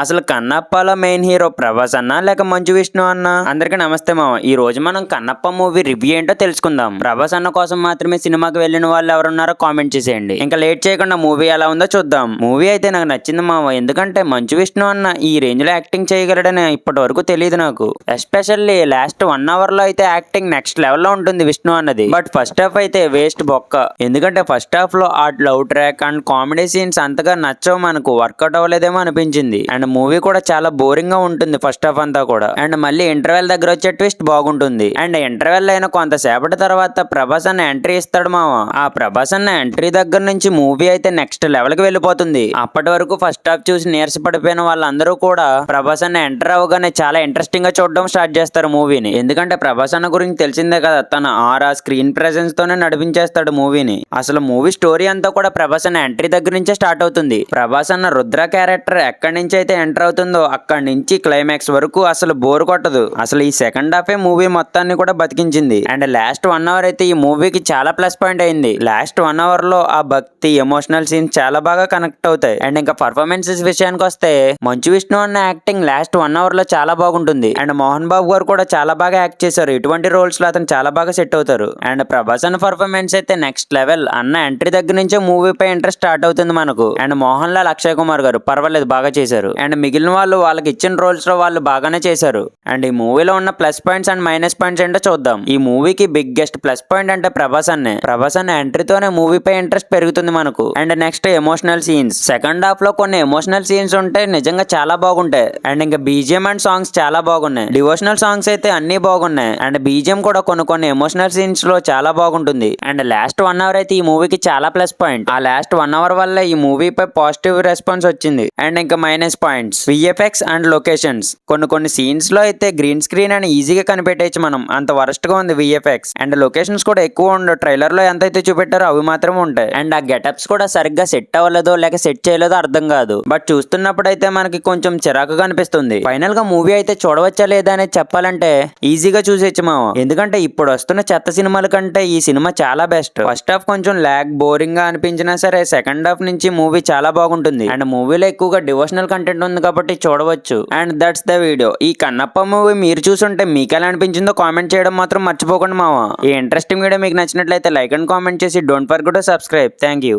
అసలు కన్నప్పలో main hero Prabhas అన్న లేక మంచు విష్ణు అన్న? అందరికీ నమస్తే మామ. ఈ రోజు మనం కన్నప్ప మూవీ రివ్యూ ఏంటో తెలుసుకుందాం. ప్రభాస్ అన్న కోసం మాత్రమే సినిమాకి వెళ్ళిన వాళ్ళు ఎవరున్నారో కామెంట్ చేసేయండి. ఇంకా లేట్ చేయకుండా మూవీ ఎలా ఉందో చూద్దాం. మూవీ అయితే నాకు నచ్చింది మామ. ఎందుకంటే మంచు విష్ణు అన్న ఈ రేంజ్ లో యాక్టింగ్ చేయగలడని ఇప్పటి వరకు తెలియదు నాకు. ఎస్పెషల్లీ లాస్ట్ 1 అవర్ లో అయితే యాక్టింగ్ నెక్స్ట్ లెవెల్ లో ఉంటుంది విష్ణు అన్నది. బట్ ఫస్ట్ హాఫ్ అయితే వేస్ట్ బొక్క. ఎందుకంటే ఫస్ట్ హాఫ్ లో ఆ love track and comedy scenes అంతగా నచ్చవు, మనకు వర్కౌట్ అవ్వలేదేమో అనిపించింది. అండ్ మూవీ కూడా చాలా బోరింగ్ గా ఉంటుంది ఫస్ట్ హాఫ్ అంతా కూడా. అండ్ మళ్ళీ ఇంటర్వెల్ దగ్గర వచ్చే ట్విస్ట్ బాగుంటుంది. అండ్ ఇంటర్వెల్ అయిన కొంతసేపటి తర్వాత ప్రభాస్ అన్న ఎంట్రీ ఇస్తాడు మామ. ఆ ప్రభాస్ అన్న ఎంట్రీ దగ్గర నుంచి మూవీ అయితే నెక్స్ట్ లెవెల్ కి వెళ్ళిపోతుంది. అప్పటి వరకు ఫస్ట్ హాఫ్ చూసి నీరస పడిపోయిన వాళ్ళందరూ కూడా ప్రభాస్ అన్న ఎంటర్ అవగానే చాలా ఇంట్రెస్టింగ్ గా చూడడం స్టార్ట్ చేస్తారు మూవీని. ఎందుకంటే ప్రభాస్ అన్న గురించి తెలిసిందే కదా, తన ఆరా స్క్రీన్ ప్రెసెన్స్ తోనే నడిపించేస్తాడు మూవీని. అసలు మూవీ స్టోరీ అంతా కూడా ప్రభాస్ అన్న ఎంట్రీ దగ్గర నుంచే స్టార్ట్ అవుతుంది. ప్రభాస్ అన్న రుద్ర క్యారెక్టర్ ఎక్కడి నుంచి అయితే ఎంటర్ అవుతుందో అక్కడి నుంచి క్లైమాక్స్ వరకు అసలు బోర్ కొట్టదు. అసలు ఈ సెకండ్ హాఫ్ మూవీ మొత్తాన్ని కూడా బతికించింది. అండ్ లాస్ట్ 1 అవర్ అయితే ఈ మూవీకి చాలా ప్లస్ పాయింట్ అయింది. లాస్ట్ 1 అవర్ లో ఆ భక్తి ఎమోషనల్ సీన్స్ చాలా బాగా కనెక్ట్ అవుతాయి. అండ్ ఇంకా పర్ఫార్మెన్సెస్ విషయానికి వస్తే మంచు విష్ణు అన్న యాక్టింగ్ లాస్ట్ 1 అవర్ లో చాలా బాగుంటుంది. అండ్ మోహన్ బాబు గారు కూడా చాలా బాగా యాక్ట్ చేశారు. ఇటువంటి రోల్స్ లో అతను చాలా బాగా సెట్ అవుతారు. అండ్ ప్రభాస్ అన్న పర్ఫార్మెన్స్ అయితే నెక్స్ట్ లెవెల్. అన్న ఎంట్రీ దగ్గర నుంచే మూవీ పై ఇంట్రెస్ట్ స్టార్ట్ అవుతుంది మనకు. అండ్ మోహన్ లాల్, అక్షయ్ కుమార్ గారు పర్వాలేదు, బాగా చేశారు. అండ్ మిగిలిన వాళ్ళకి ఇచ్చిన రోల్స్ లో వాళ్ళు బాగానే చేశారు. అండ్ ఈ మూవీలో ఉన్న plus points and minus points ఏంటో చూద్దాం. ఈ మూవీకి బిగ్గెస్ట్ ప్లస్ పాయింట్ అంటే ప్రభాస్ అన్న ఎంట్రీతోనే మూవీ పై ఇంట్రెస్ట్ పెరుగుతుంది మనకు. And next emotional scenes. Second half లో కొన్ని ఎమోషనల్ సీన్స్ ఉంటాయి, నిజంగా చాలా బాగుంటాయి. అండ్ ఇంకా బీజిఎం అండ్ సాంగ్స్ చాలా బాగున్నాయి. డివోషనల్ సాంగ్స్ అయితే అన్ని బాగున్నాయి. అండ్ బీజిఎం కూడా కొన్ని ఎమోషనల్ సీన్స్ లో చాలా బాగుంటుంది. అండ్ లాస్ట్ 1 అవర్ అయితే ఈ మూవీకి చాలా ప్లస్ పాయింట్. ఆ లాస్ట్ 1 అవర్ వల్ల ఈ మూవీ పై పాజిటివ్ రెస్పాన్స్ వచ్చింది. అండ్ ఇంకా minus points VFX and locations. కొన్ని సీన్స్ లో అయితే గ్రీన్ స్క్రీన్ అని ఈజీగా కనిపెట్టేయచ్చు మనం, అంత వరస్ట్ గా ఉంది విఎఫ్ఎక్స్. అండ్ లొకేషన్స్ కూడా ఎక్కువ ఉండవు. ట్రైలర్ లో ఎంత అయితే చూపెట్టారో అవి మాత్రం ఉంటాయి. అండ్ ఆ గెటప్స్ కూడా సరిగ్గా సెట్ అవ్వలేదో లేక సెట్ చేయలేదో అర్థం కాదు. బట్ చూస్తున్నప్పుడు అయితే మనకి కొంచెం చిరాకుగా అనిపిస్తుంది. ఫైనల్ గా మూవీ అయితే చూడవచ్చా లేదా అనేది చెప్పాలంటే ఈజీగా చూసేయచ్చు మామ. ఎందుకంటే ఇప్పుడు వస్తున్న చెత్త సినిమాల కంటే ఈ సినిమా చాలా బెస్ట్. ఫస్ట్ హాఫ్ కొంచెం ల్యాగ్ బోరింగ్ గా అనిపించినా సరే సెకండ్ హాఫ్ నుంచి మూవీ చాలా బాగుంటుంది. అండ్ మూవీలో ఎక్కువగా డివోషనల్ కంటెంట్ ఉంది కాబట్టి చూడవచ్చు. And that's the video. ఈ కన్నప్ప మూవీ మీరు చూసుంటే మీకు ఎలా అనిపించిందో కామెంట్ చేయడం మాత్రం మర్చిపోకండి మామ. ఈ ఇంట్రెస్టింగ్ వీడియో మీకు నచ్చినట్లయితే లైక్ అండ్ కామెంట్ చేసి don't forget to subscribe. Thank you.